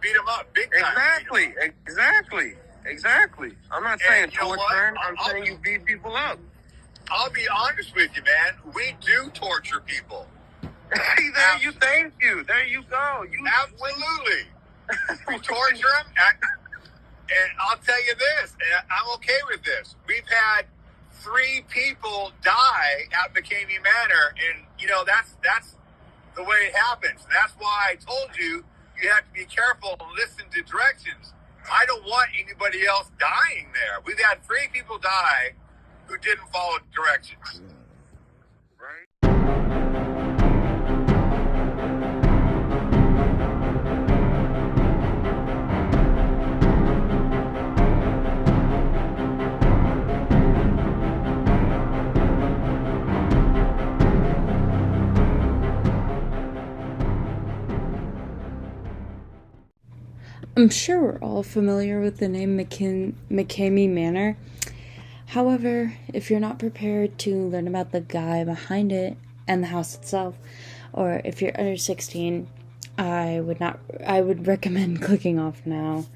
beat them up big time. Exactly. I'm not saying torture. I'm saying you beat people up. I'll be honest with you, man. We do torture people. See, there you go. Absolutely. We torture them. And I'll tell you this, and I'm okay with this. We've had 3 people die at McKamey Manor, and, that's the way it happens. That's why I told you have to be careful and listen to directions. I don't want anybody else dying there. We've had 3 people die who didn't follow directions. Right? I'm sure we're all familiar with the name McKamey Manor. However, if you're not prepared to learn about the guy behind it and the house itself, or if you're under 16, I would recommend clicking off now.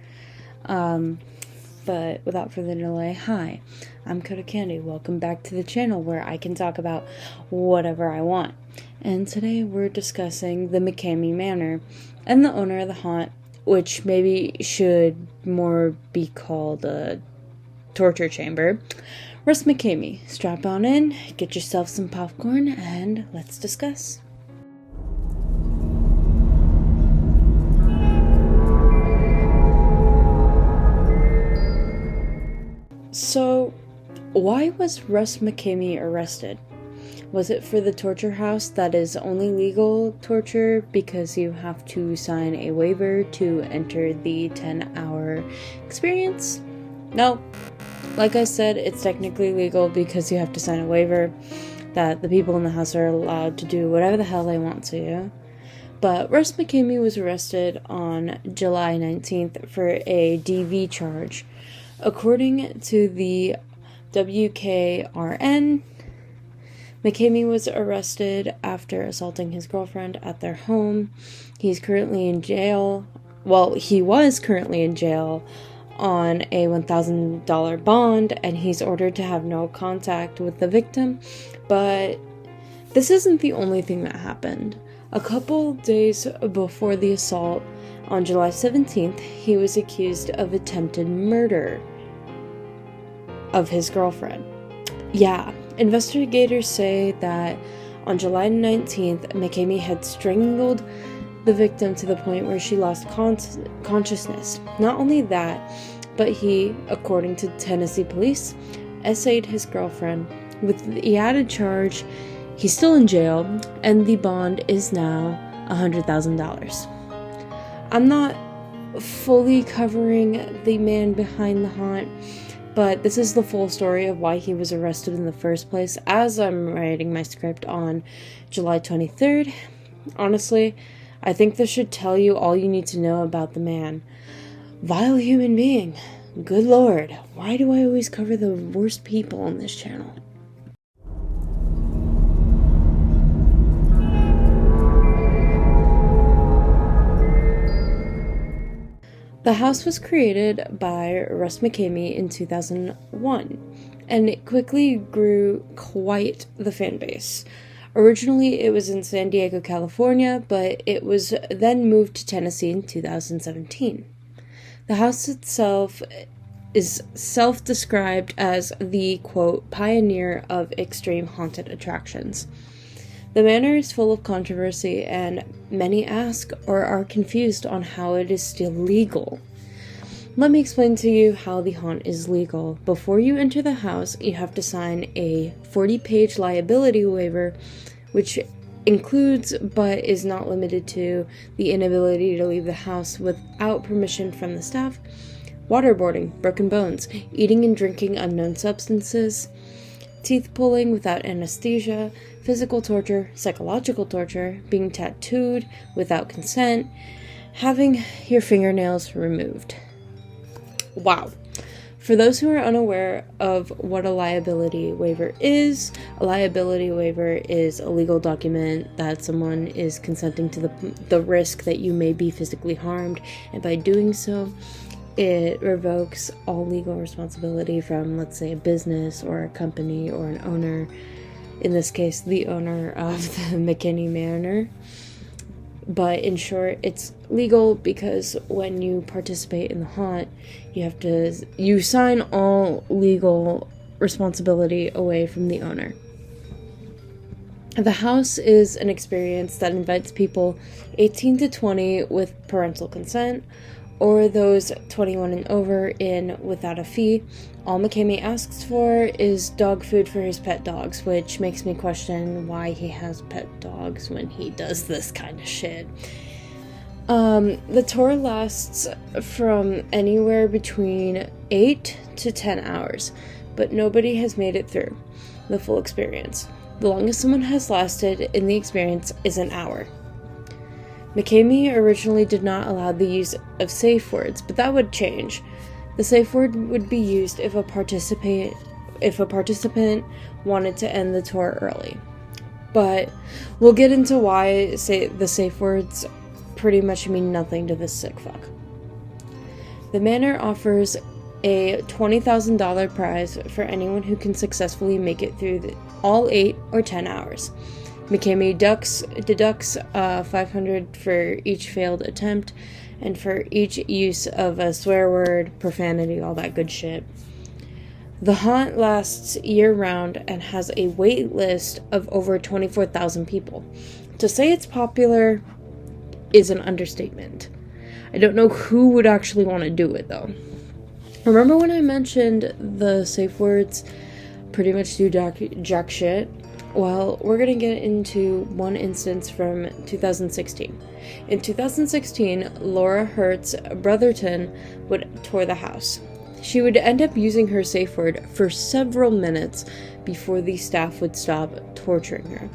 But without further delay, hi, I'm KodaKandi. Welcome back to the channel where I can talk about whatever I want. And today we're discussing the McKamey Manor and the owner of the haunt, which maybe should more be called a torture chamber. Russ McKamey. Strap on in, get yourself some popcorn, and let's discuss. So, why was Russ McKamey arrested? Was it for the torture house that is only legal torture because you have to sign a waiver to enter the 10-hour experience? No. Like I said, it's technically legal because you have to sign a waiver that the people in the house are allowed to do whatever the hell they want to you. But Russ McKamey was arrested on July 19th for a DV charge. According to the WKRN, McKamey was arrested after assaulting his girlfriend at their home. He's currently in jail. Well, he was currently in jail on a $1,000 bond, and he's ordered to have no contact with the victim. But this isn't the only thing that happened. A couple days before the assault, on July 17th, he was accused of attempted murder of his girlfriend. Yeah, investigators say that on July 19th, McKamey had strangled the victim to the point where she lost consciousness. Not only that, but he, according to Tennessee police, essayed his girlfriend. With the added charge, he's still in jail, and the bond is now $100,000. I'm not fully covering the man behind the haunt, but this is the full story of why he was arrested in the first place as I'm writing my script on July 23rd. Honestly, I think this should tell you all you need to know about the man. Vile human being. Good Lord, why do I always cover the worst people on this channel? The house was created by Russ McKamey in 2001, and it quickly grew quite the fan base. Originally, it was in San Diego, California, but it was then moved to Tennessee in 2017. The house itself is self-described as the, quote, pioneer of extreme haunted attractions. The manor is full of controversy, and many ask or are confused on how it is still legal. Let me explain to you how the haunt is legal. Before you enter the house, you have to sign a 40-page liability waiver, which includes, but is not limited to, the inability to leave the house without permission from the staff, waterboarding, broken bones, eating and drinking unknown substances, teeth pulling without anesthesia, physical torture, psychological torture, being tattooed without consent, having your fingernails removed. Wow. For those who are unaware of what a liability waiver is a legal document that someone is consenting to the risk that you may be physically harmed, and by doing so, it revokes all legal responsibility from, let's say, a business or a company or an owner, in this case, the owner of the McKamey Manor. But in short, it's legal because when you participate in the haunt, you sign all legal responsibility away from the owner. The house is an experience that invites people 18 to 20 with parental consent, or those 21 and over in without a fee. All McKamey asks for is dog food for his pet dogs, which makes me question why he has pet dogs when he does this kind of shit. The tour lasts from anywhere between 8 to 10 hours, but nobody has made it through the full experience. The longest someone has lasted in the experience is an hour. McKamey originally did not allow the use of safe words, but that would change. The safe word would be used if a participant wanted to end the tour early. But we'll get into why the safe words pretty much mean nothing to this sick fuck. The manor offers a $20,000 prize for anyone who can successfully make it through all 8 or 10 hours. McKamey deducts $500 for each failed attempt, and for each use of a swear word, profanity, all that good shit. The haunt lasts year-round and has a wait list of over 24,000 people. To say it's popular is an understatement. I don't know who would actually want to do it, though. Remember when I mentioned the safe words pretty much do jack shit? Well, we're going to get into one instance from 2016. In 2016, Laura Hertz Brotherton would tour the house. She would end up using her safe word for several minutes before the staff would stop torturing her.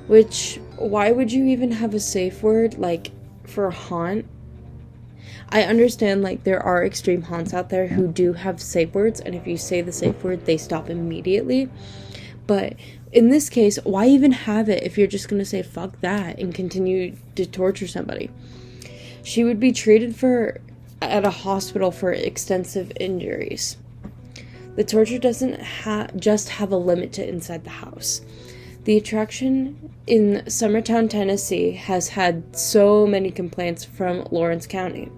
Which, why would you even have a safe word, for a haunt? I understand, there are extreme haunts out there who do have safe words, and if you say the safe word, they stop immediately. But in this case, why even have it if you're just going to say fuck that and continue to torture somebody? She would be treated at a hospital for extensive injuries. The torture doesn't just have a limit to inside the house. The attraction in Summertown, Tennessee has had so many complaints from Lawrence County.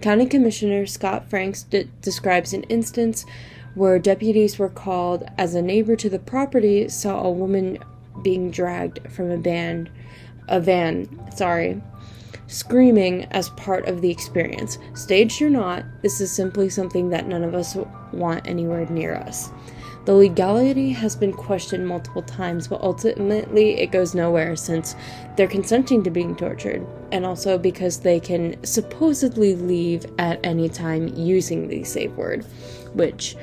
County Commissioner Scott Franks describes an instance where deputies were called as a neighbor to the property saw a woman being dragged from a van, screaming as part of the experience. Staged or not, this is simply something that none of us want anywhere near us. The legality has been questioned multiple times, but ultimately it goes nowhere since they're consenting to being tortured, and also because they can supposedly leave at any time using the safe word, which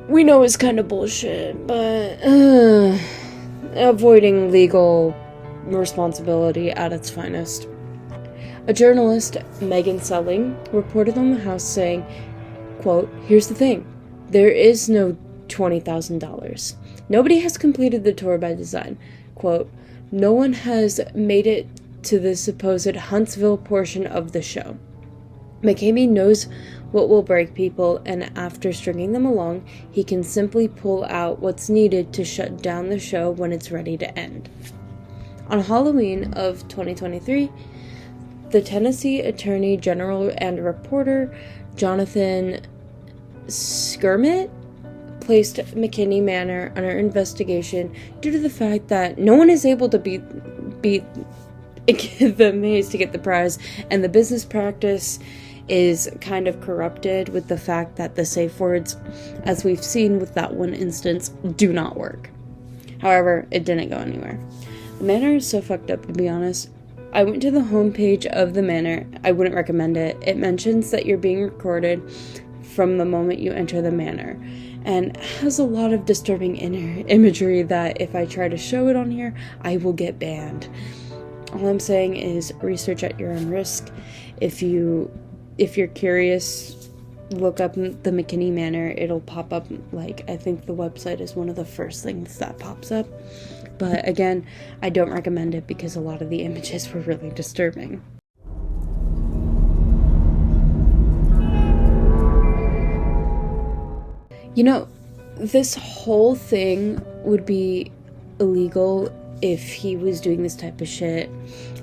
we know is kind of bullshit, but avoiding legal responsibility at its finest. A journalist, Megan Selling, reported on the house saying, quote, "Here's the thing. There is no $20,000. Nobody has completed the tour by design. Quote, no one has made it to the supposed Huntsville portion of the show. McKamey knows what will break people, and after stringing them along, he can simply pull out what's needed to shut down the show when it's ready to end." On Halloween of 2023, the Tennessee Attorney General and reporter Jonathan Skirmitt placed McKamey Manor under investigation due to the fact that no one is able to beat the maze to get the prize, and the business practice is kind of corrupted with the fact that the safe words, as we've seen with that one instance, do not work. However, it didn't go anywhere. The manor is so fucked up, to be honest. I went to the homepage of the manor. I wouldn't recommend it. It mentions that you're being recorded from the moment you enter the manor, and has a lot of disturbing imagery that if I try to show it on here, I will get banned. All I'm saying is research at your own risk. If you're curious look up the McKamey Manor, it'll pop up, like, I think the website is one of the first things that pops up. But again, I don't recommend it because a lot of the images were really disturbing. You know, this whole thing would be illegal if he was doing this type of shit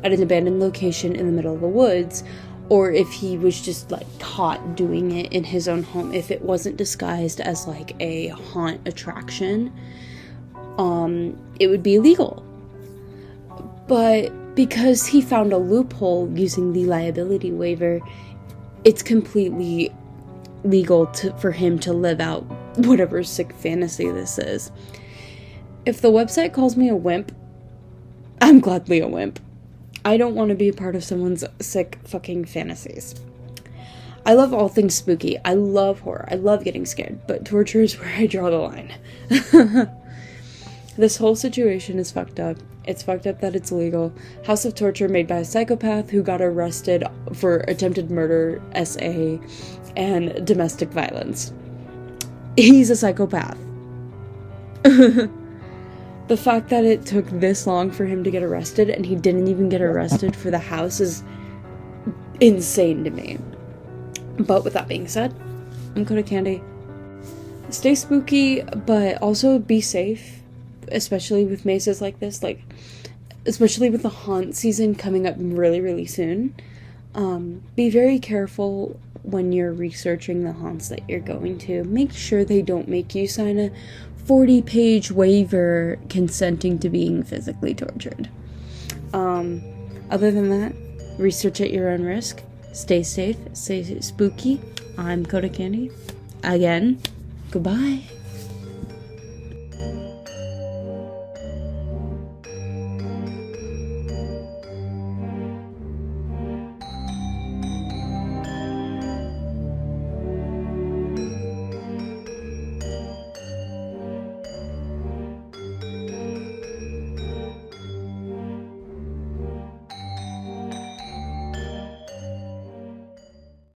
at an abandoned location in the middle of the woods, or if he was just, like, caught doing it in his own home. If it wasn't disguised as, like, a haunt attraction, it would be illegal. But because he found a loophole using the liability waiver, it's completely legal for him to live out whatever sick fantasy this is. If the website calls me a wimp, I'm gladly a wimp. I don't want to be a part of someone's sick fucking fantasies. I love all things spooky. I love horror. I love getting scared, but torture is where I draw the line. This whole situation is fucked up. It's fucked up that it's legal. House of Torture made by a psychopath who got arrested for attempted murder, SA, and domestic violence. He's a psychopath. The fact that it took this long for him to get arrested and he didn't even get arrested for the house is insane to me. But with that being said, I'm KodaKandi. Stay spooky, but also be safe. Especially with mazes like this, like, especially with the haunt season coming up really, really soon. Be very careful when you're researching the haunts that you're going to. Make sure they don't make you sign a 40-page waiver consenting to being physically tortured. Other than that, research at your own risk. Stay safe, stay spooky. I'm KodaKandi. Again, goodbye.